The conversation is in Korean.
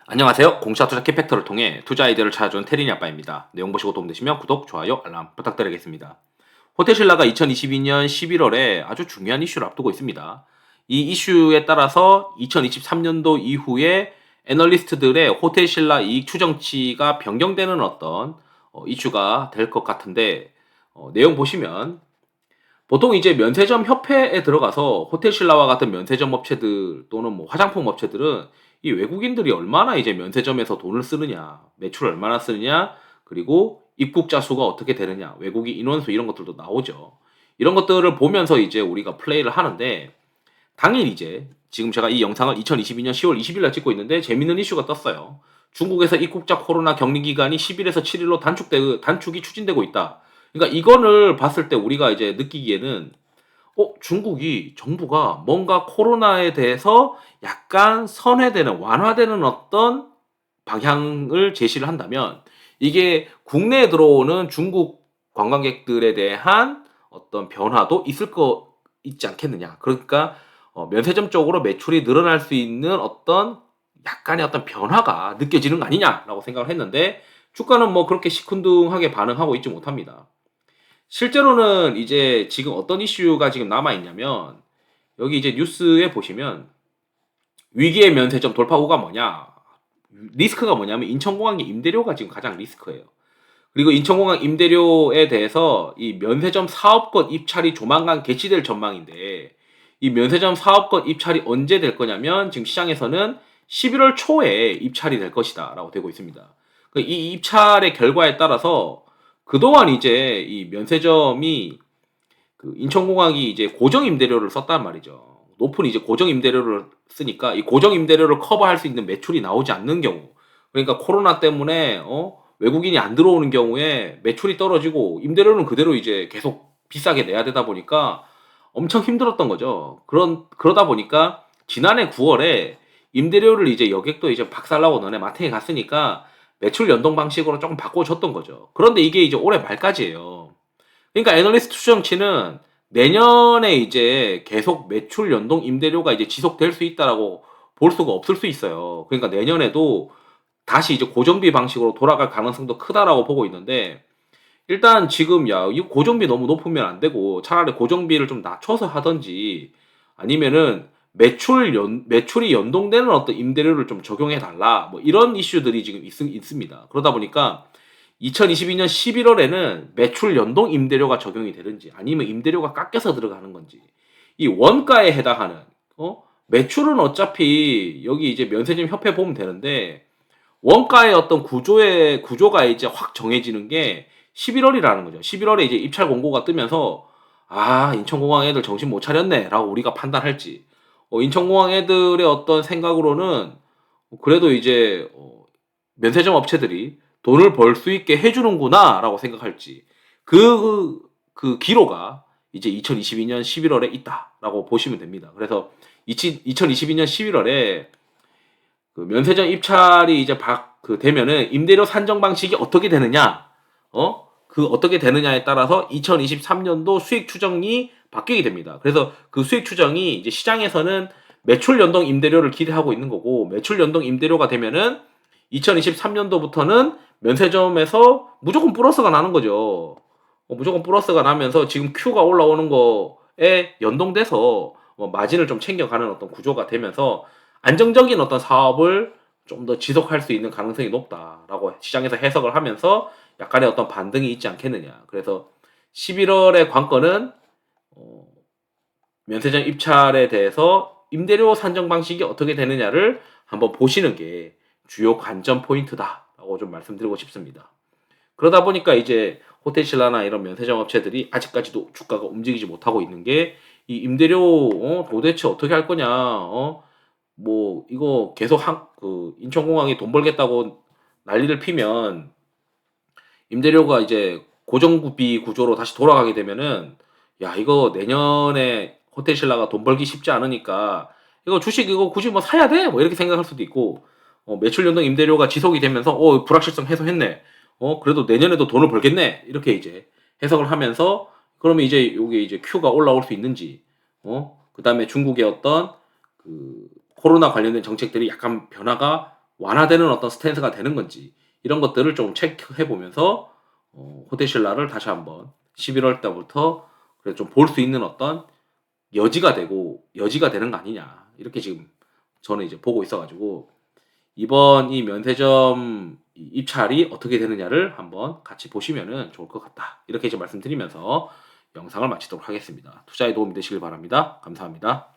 안녕하세요. 공시와 투자 키팩터를 통해 투자 아이디어를 찾아주는 테린이 아빠입니다. 내용 보시고 도움되시면 구독, 좋아요, 알람 부탁드리겠습니다. 호텔신라가 2022년 11월에 아주 중요한 이슈를 앞두고 있습니다. 이 이슈에 따라서 2023년도 이후에 애널리스트들의 호텔신라 이익 추정치가 변경되는 어떤 이슈가 될 것 같은데, 내용 보시면 보통 이제 면세점 협회에 들어가서 호텔신라와 같은 면세점 업체들 또는 뭐 화장품 업체들은 이 외국인들이 얼마나 이제 면세점에서 돈을 쓰느냐, 매출을 얼마나 쓰느냐, 그리고 입국자 수가 어떻게 되느냐, 외국인 인원수 이런 것들도 나오죠. 이런 것들을 보면서 이제 우리가 플레이를 하는데, 당일 이제 지금 제가 이 영상을 2022년 10월 20일 날 찍고 있는데 재밌는 이슈가 떴어요. 중국에서 입국자 코로나 격리 기간이 10일에서 7일로 단축이 추진되고 있다. 그러니까 이거를 봤을 때 우리가 이제 느끼기에는 중국이 정부가 뭔가 코로나에 대해서 약간 선회되는 완화되는 어떤 방향을 제시를 한다면 이게 국내에 들어오는 중국 관광객들에 대한 어떤 변화도 있지 않겠느냐. 그러니까 면세점 쪽으로 매출이 늘어날 수 있는 어떤 약간의 어떤 변화가 느껴지는 거 아니냐라고 생각을 했는데 주가는 뭐 그렇게 시큰둥하게 반응하고 있지 못합니다. 실제로는 이제 지금 어떤 이슈가 지금 남아 있냐면 여기 이제 뉴스에 보시면 위기의 면세점 돌파구가 뭐냐? 리스크가 뭐냐면 인천공항의 임대료가 지금 가장 리스크예요. 그리고 인천공항 임대료에 대해서 이 면세점 사업권 입찰이 조만간 개시될 전망인데 이 면세점 사업권 입찰이 언제 될 거냐면 지금 시장에서는 11월 초에 입찰이 될 것이다라고 되고 있습니다. 이 입찰의 결과에 따라서 그동안 이제 이 면세점이 그 인천공항이 이제 고정 임대료를 썼단 말이죠. 높은 이제 고정 임대료를 쓰니까 이 고정 임대료를 커버할 수 있는 매출이 나오지 않는 경우, 그러니까 코로나 때문에 외국인이 안 들어오는 경우에 매출이 떨어지고 임대료는 그대로 이제 계속 비싸게 내야 되다 보니까 엄청 힘들었던 거죠. 그러다 보니까 지난해 9월에 임대료를 이제 여객도 이제 박살나고 너네 마탱이 갔으니까 매출 연동 방식으로 조금 바꿔줬던 거죠. 그런데 이게 이제 올해 말까지예요. 그러니까 애널리스트 추정치는 내년에 이제 계속 매출 연동 임대료가 이제 지속될 수 있다라고 볼 수가 없을 수 있어요. 그러니까 내년에도 다시 이제 고정비 방식으로 돌아갈 가능성도 크다라고 보고 있는데 일단 지금 이 고정비 너무 높으면 안 되고 차라리 고정비를 좀 낮춰서 하든지 아니면은 매출이 연동되는 어떤 임대료를 좀 적용해 달라. 뭐 이런 이슈들이 지금 있습니다. 그러다 보니까 2022년 11월에는 매출 연동 임대료가 적용이 되든지 아니면 임대료가 깎여서 들어가는 건지 이 원가에 해당하는 매출은 어차피 여기 이제 면세점 협회 보면 되는데 원가의 어떤 구조가 이제 확 정해지는 게 11월이라는 거죠. 11월에 이제 입찰 공고가 뜨면서 인천공항 애들 정신 못 차렸네라고 우리가 판단할지 인천공항 애들의 어떤 생각으로는 그래도 이제 면세점 업체들이 돈을 벌 수 있게 해주는구나라고 생각할지 그 기로가 이제 2022년 11월에 있다라고 보시면 됩니다. 그래서 2022년 11월에 그 면세점 입찰이 이제 되면은 임대료 산정 방식이 어떻게 되느냐, 그 어떻게 되느냐에 따라서 2023년도 수익 추정이 바뀌게 됩니다. 그래서 그 수익 추정이 이제 시장에서는 매출 연동 임대료를 기대하고 있는 거고 매출 연동 임대료가 되면은 2023년도부터는 면세점에서 무조건 플러스가 나는 거죠. 무조건 플러스가 나면서 지금 Q가 올라오는 거에 연동돼서 마진을 좀 챙겨가는 어떤 구조가 되면서 안정적인 어떤 사업을 좀 더 지속할 수 있는 가능성이 높다라고 시장에서 해석을 하면서 약간의 어떤 반등이 있지 않겠느냐. 그래서 11월의 관건은 면세점 입찰에 대해서 임대료 산정 방식이 어떻게 되느냐를 한번 보시는 게 주요 관전 포인트다라고 좀 말씀드리고 싶습니다. 그러다 보니까 이제 호텔신라나 이런 면세점 업체들이 아직까지도 주가가 움직이지 못하고 있는 게 이 임대료 도대체 어떻게 할 거냐 뭐 이거 계속 인천공항이 돈 벌겠다고 난리를 피면 임대료가 이제 고정비 구조로 다시 돌아가게 되면은 이거 내년에 호텔신라가 돈 벌기 쉽지 않으니까 이거 주식 이거 굳이 뭐 사야 돼? 뭐 이렇게 생각할 수도 있고 매출 연동 임대료가 지속이 되면서 불확실성 해소했네. 그래도 내년에도 돈을 벌겠네. 이렇게 이제 해석을 하면서 그러면 이제 요게 이제 Q가 올라올 수 있는지 그다음에 중국의 어떤 그 코로나 관련된 정책들이 약간 변화가 완화되는 어떤 스탠스가 되는 건지 이런 것들을 좀 체크해 보면서 호데실라를 다시 한번 11월 달부터 그래도 좀 볼 수 있는 어떤 여지가 되는 거 아니냐 이렇게 지금 저는 이제 보고 있어 가지고 이번 이 면세점 입찰이 어떻게 되느냐를 한번 같이 보시면은 좋을 것 같다. 이렇게 이제 말씀드리면서 영상을 마치도록 하겠습니다. 투자에 도움이 되시길 바랍니다. 감사합니다.